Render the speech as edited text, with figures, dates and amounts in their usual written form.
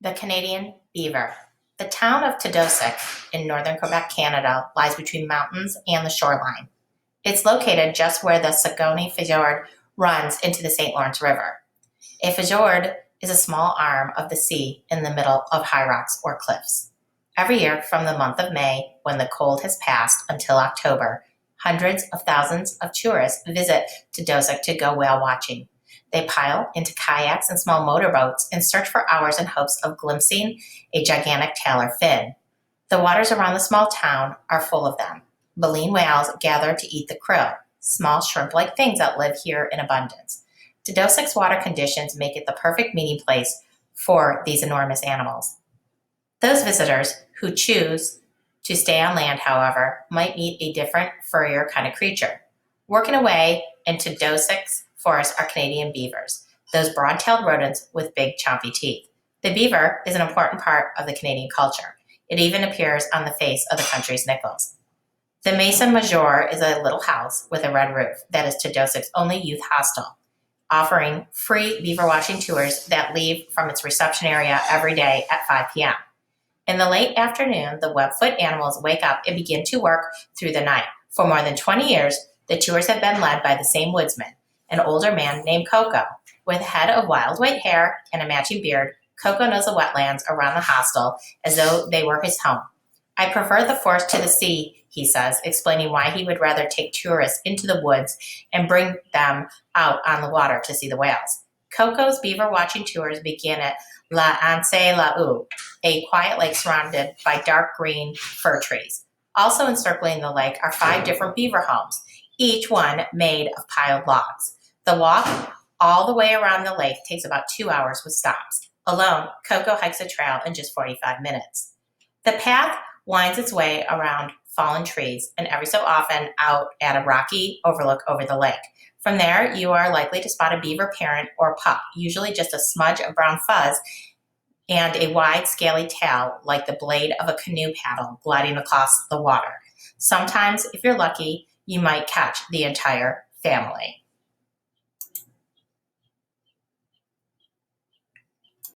The Canadian Beaver. The town of Tadosic in northern Quebec, Canada, lies between mountains and the shoreline. It's located just where the Saguenay Fjord runs into the St. Lawrence River. A fjord is a small arm of the sea in the middle of high rocks or cliffs. Every year from the month of May, when the cold has passed, until October, hundreds of thousands of tourists visit Tadosic to go whale watching. They pile into kayaks and small motorboats and search for hours in hopes of glimpsing a gigantic tail or fin. The waters around the small town are full of them. Baleen whales gather to eat the krill, small shrimp-like things that live here in abundance. Tadosic's water conditions make it the perfect meeting place for these enormous animals. Those visitors who choose to stay on land, however, might meet a different, furrier kind of creature. Working away in Tadosic's forests are Canadian beavers, those broad-tailed rodents with big, chompy teeth. The beaver is an important part of the Canadian culture. It even appears on the face of the country's nickels. The Maison Major is a little house with a red roof that is Tadosic's only youth hostel, offering free beaver watching tours that leave from its reception area every day at 5 p.m. In the late afternoon, the webfoot animals wake up and begin to work through the night. For more than 20 years, the tours have been led by the same woodsman, an older man named Coco. With a head of wild white hair and a matching beard, Coco knows the wetlands around the hostel as though they were his home. I prefer the forest to the sea, he says, explaining why he would rather take tourists into the woods and bring them out on the water to see the whales. Coco's beaver watching tours begin at La Anse La U, a quiet lake surrounded by dark green fir trees. Also encircling the lake are 5 different beaver homes, each one made of piled logs. The walk all the way around the lake takes about 2 hours with stops. Alone, Coco hikes a trail in just 45 minutes. The path winds its way around fallen trees and every so often out at a rocky overlook over the lake. From there, you are likely to spot a beaver parent or pup, usually just a smudge of brown fuzz and a wide, scaly tail like the blade of a canoe paddle gliding across the water. Sometimes, if you're lucky, you might catch the entire family.